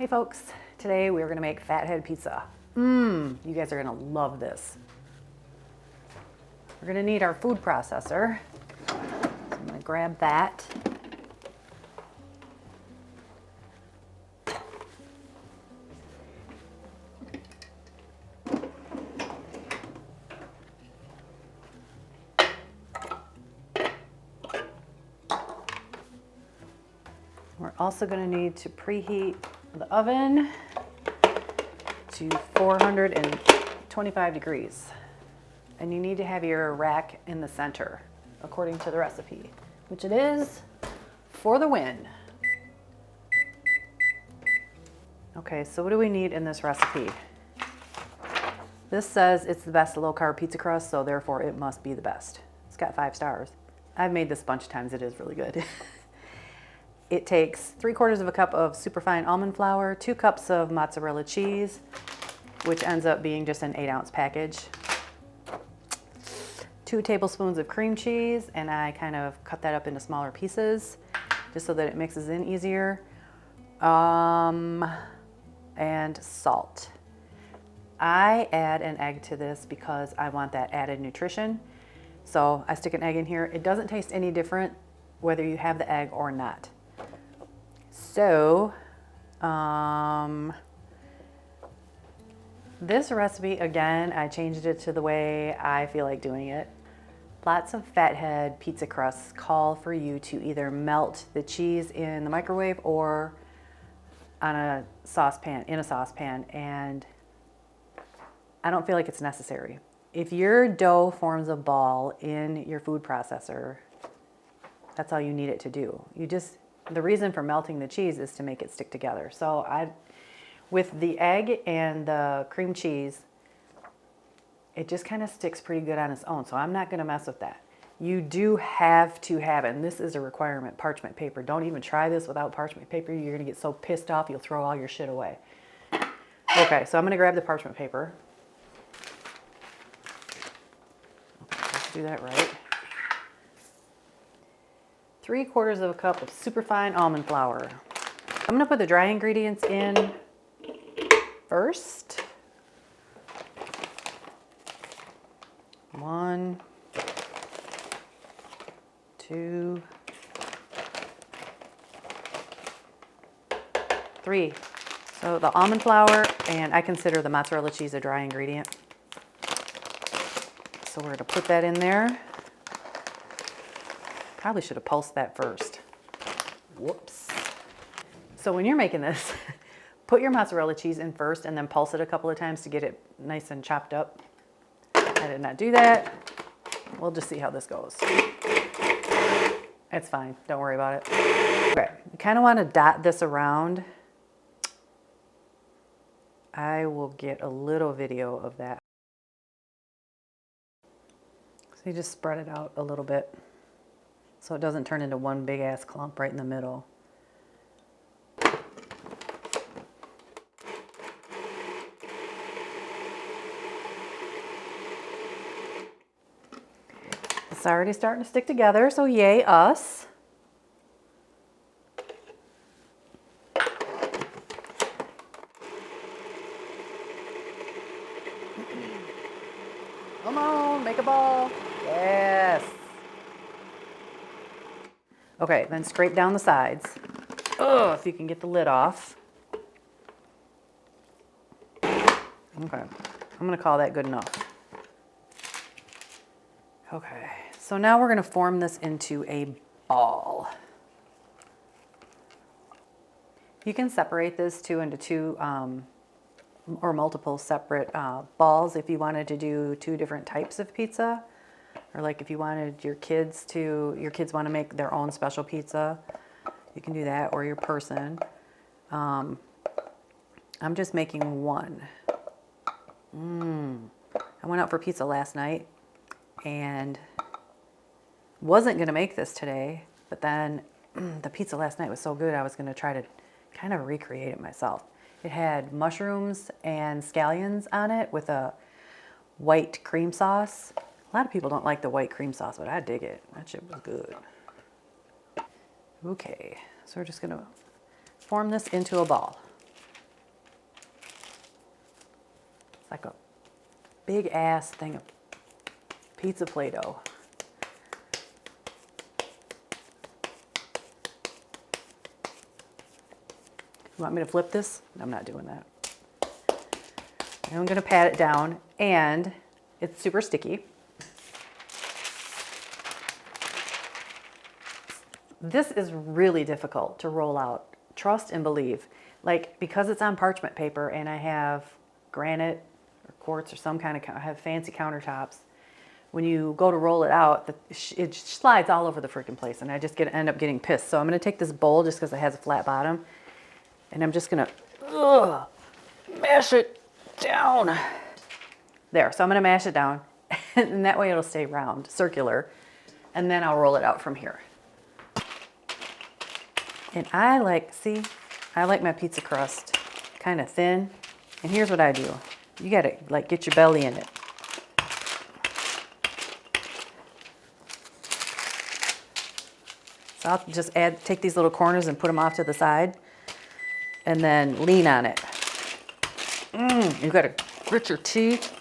folks, today we're gonna make Fathead pizza. You guys are gonna love this. We're gonna need our food processor. So I'm gonna grab that. We're also going to need to preheat the oven to 425 degrees. And you need to have your rack in the center, according to the recipe, which it is for the win. Okay, so what do we need in this recipe? This says it's the best low-carb pizza crust, so therefore it must be the best. It's got 5 stars. I've made this a bunch of times. It is really good. It takes 3/4 cup of superfine almond flour, 2 cups of mozzarella cheese, which ends up being just an 8-ounce package, 2 tablespoons of cream cheese, and I kind of cut that up into smaller pieces just so that it mixes in easier, and salt. I add an egg to this because I want that added nutrition. So I stick an egg in here. It doesn't taste any different whether you have the egg or not. So, this recipe, again, I changed it to the way I feel like doing it. Lots of Fathead pizza crusts call for you to either melt the cheese in the microwave or on a saucepan, and I don't feel like it's necessary. If your dough forms a ball in your food processor, that's all you need it to do. The reason for melting the cheese is to make it stick together. So with the egg and the cream cheese, it just kind of sticks pretty good on its own. So I'm not gonna mess with that. You do have to have, and this is a requirement, parchment paper. Don't even try this without parchment paper. You're gonna get so pissed off, you'll throw all your shit away. Okay, so I'm gonna grab the parchment paper. Okay, let's do that right. 3/4 cup of superfine almond flour. I'm gonna put the dry ingredients in first. 1, 2, 3. So the almond flour, and I consider the mozzarella cheese a dry ingredient. So we're gonna put that in there. Probably should have pulsed that first. Whoops. So when you're making this, put your mozzarella cheese in first and then pulse it a couple of times to get it nice and chopped up. I did not do that. We'll just see how this goes. It's fine, don't worry about it. Okay, you kind of want to dot this around. I will get a little video of that. So you just spread it out a little bit, so it doesn't turn into one big ass clump right in the middle. It's already starting to stick together, so yay us. Come on, make a ball. Yes. Okay, then scrape down the sides. Oh, if you can get the lid off. Okay, I'm gonna call that good enough. Okay, so now we're gonna form this into a ball. You can separate this into two or multiple separate balls if you wanted to do 2 different types of pizza. Or like if you wanted your kids want to make their own special pizza, you can do that, or your person. I'm just making one. I went out for pizza last night and wasn't gonna make this today, but then the pizza last night was so good I was gonna try to kind of recreate it myself. It had mushrooms and scallions on it with a white cream sauce. A lot of people don't like the white cream sauce, but I dig it. That shit was good. Okay, so we're just gonna form this into a ball. It's like a big ass thing of pizza Play-Doh. You want me to flip this? I'm not doing that. I'm gonna pat it down, and it's super sticky. This is really difficult to roll out. Trust and believe. Like, because it's on parchment paper and I have granite or quartz or some kind of, I have fancy countertops, when you go to roll it out, it slides all over the freaking place, and I just end up getting pissed. So I'm gonna take this bowl just because it has a flat bottom, and I'm just gonna mash it down. There, so I'm gonna mash it down, and that way it'll stay round, circular, and then I'll roll it out from here. And I like my pizza crust kind of thin, and here's what I do. You gotta like get your belly in it. So I'll just take these little corners and put them off to the side, and then lean on it. You gotta grit your teeth.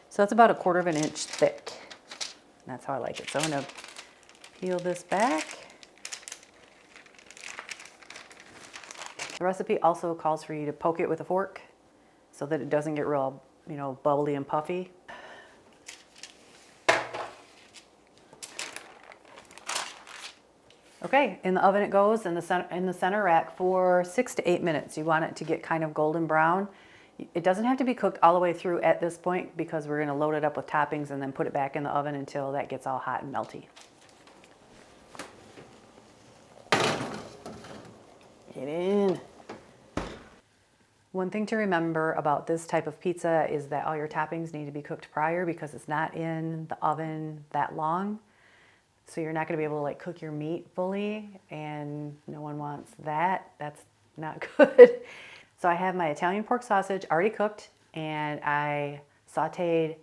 So that's about 1/4 of an inch thick. And that's how I like it. So I'm gonna peel this back. The recipe also calls for you to poke it with a fork so that it doesn't get real, bubbly and puffy. Okay, in the oven it goes in the center rack for 6 to 8 minutes. You want it to get kind of golden brown. It doesn't have to be cooked all the way through at this point because we're gonna load it up with toppings and then put it back in the oven until that gets all hot and melty. Get in. One thing to remember about this type of pizza is that all your toppings need to be cooked prior because it's not in the oven that long. So you're not gonna be able to like cook your meat fully, and no one wants that. That's not good. So I have my Italian pork sausage already cooked, and I sauteed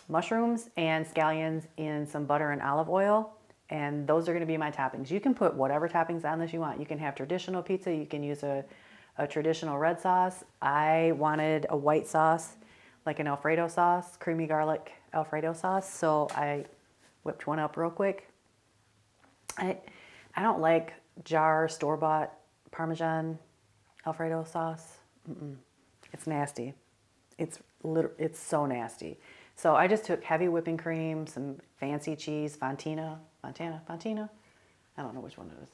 mushrooms and scallions in some butter and olive oil, and those are gonna be my toppings. You can put whatever toppings on this you want. You can have traditional pizza, you can use a traditional red sauce. I wanted a white sauce, like an Alfredo sauce, creamy garlic Alfredo sauce, so I whipped one up real quick. I don't like jar store-bought Parmesan Alfredo sauce. It's nasty. It's so nasty. So I just took heavy whipping cream, some fancy cheese, Fontina. I don't know which one it is.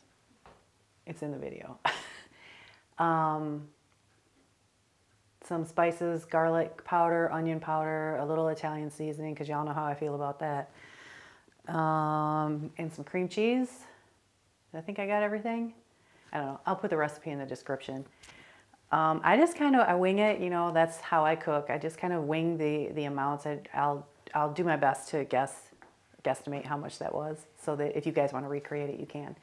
It's in the video. Some spices, garlic powder, onion powder, a little Italian seasoning, because y'all know how I feel about that. And some cream cheese. I think I got everything. I don't know. I'll put the recipe in the description. I just I wing it. That's how I cook. I just kind of wing the amounts. I'll do my best to guesstimate how much that was, so that if you guys want to recreate it, you can.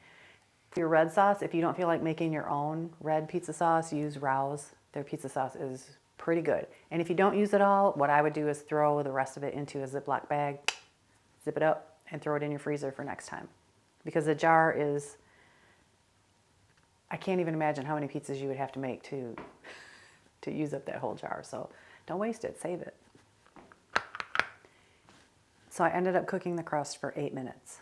For your red sauce, if you don't feel like making your own red pizza sauce, use Rao's. Their pizza sauce is pretty good. And if you don't use it all, what I would do is throw the rest of it into a Ziploc bag, zip it up, and throw it in your freezer for next time. Because the jar is, I can't even imagine how many pizzas you would have to make to use up that whole jar. So don't waste it, save it. So I ended up cooking the crust for 8 minutes.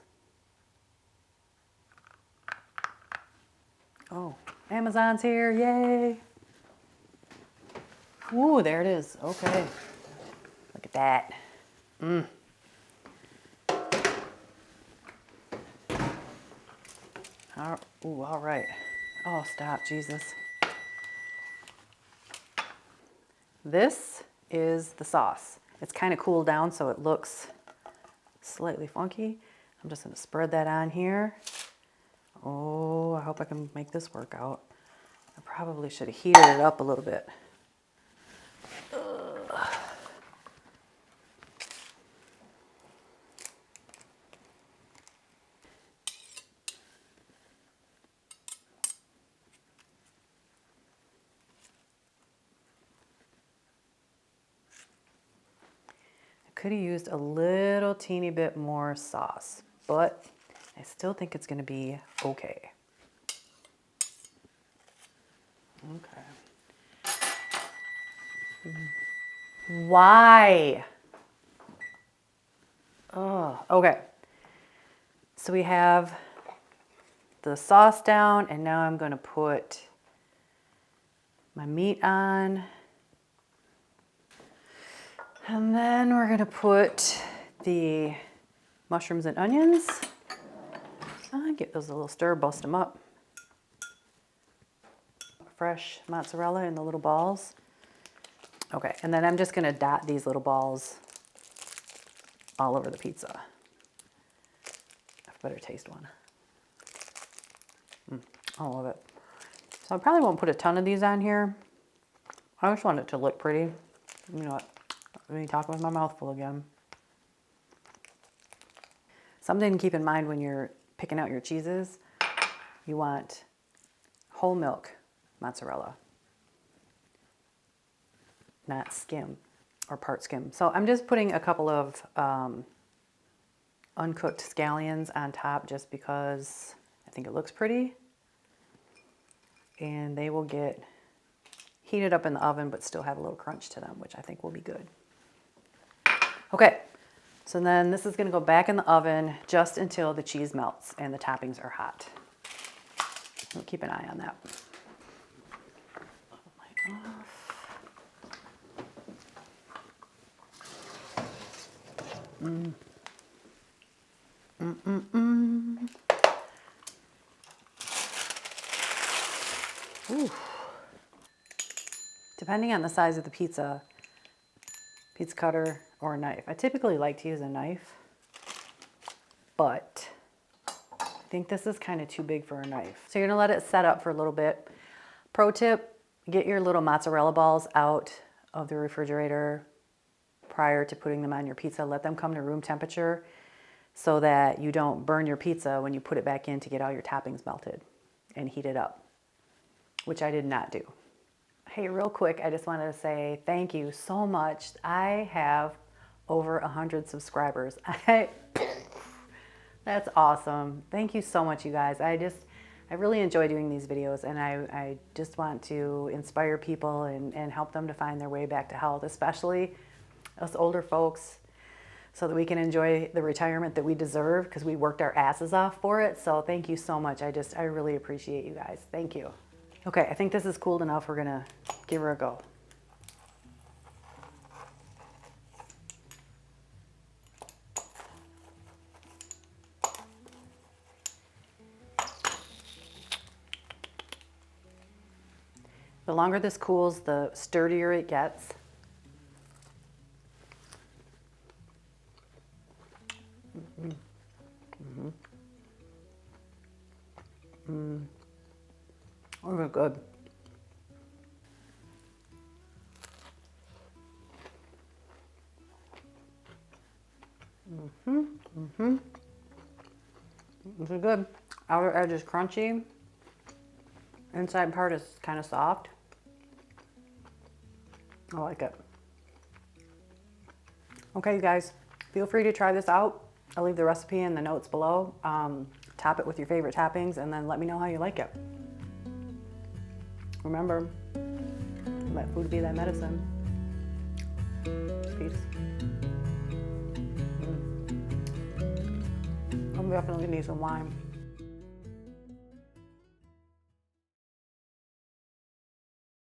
Oh, Amazon's here, yay. Ooh, there it is, okay. Look at that. All right. Oh, stop, Jesus. This is the sauce. It's kind of cooled down, so it looks slightly funky. I'm just gonna spread that on here. Oh, I hope I can make this work out. I probably should have heated it up a little bit. Could have used a little teeny bit more sauce, but I still think it's gonna be okay. Okay. Why? Oh, okay. So we have the sauce down, and now I'm gonna put my meat on. And then we're gonna put the mushrooms and onions. Get those a little stir, bust them up. Fresh mozzarella in the little balls. Okay, and then I'm just gonna dot these little balls all over the pizza. I better taste one. I love it. So I probably won't put a ton of these on here. I just want it to look pretty. You know what? Let me talk with my mouth full again. Something to keep in mind when you're picking out your cheeses, you want whole milk mozzarella, not skim or part skim. So I'm just putting a couple of uncooked scallions on top just because I think it looks pretty. And they will get heated up in the oven but still have a little crunch to them, which I think will be good. Okay, so then this is gonna go back in the oven just until the cheese melts and the toppings are hot. So keep an eye on that. Ooh. Depending on the size of the pizza cutter or a knife. I typically like to use a knife, but I think this is kind of too big for a knife. So you're gonna let it set up for a little bit. Pro tip, get your little mozzarella balls out of the refrigerator prior to putting them on your pizza. Let them come to room temperature so that you don't burn your pizza when you put it back in to get all your toppings melted and heat it up, which I did not do. Hey, real quick, I just wanted to say thank you so much. I have over 100 subscribers. That's awesome. Thank you so much, you guys. I really enjoy doing these videos, and I just want to inspire people and help them to find their way back to health, especially us older folks, so that we can enjoy the retirement that we deserve because we worked our asses off for it. So thank you so much. I really appreciate you guys. Thank you. Okay, I think this is cooled enough. We're gonna give her a go. The longer this cools, the sturdier it gets. Oh, they're good. These are good. Outer edge is crunchy. Inside part is kind of soft. I like it. Okay, you guys, feel free to try this out. I'll leave the recipe in the notes below. Top it with your favorite toppings and then let me know how you like it. Remember, let food be thy medicine. Peace. I'm definitely need some wine.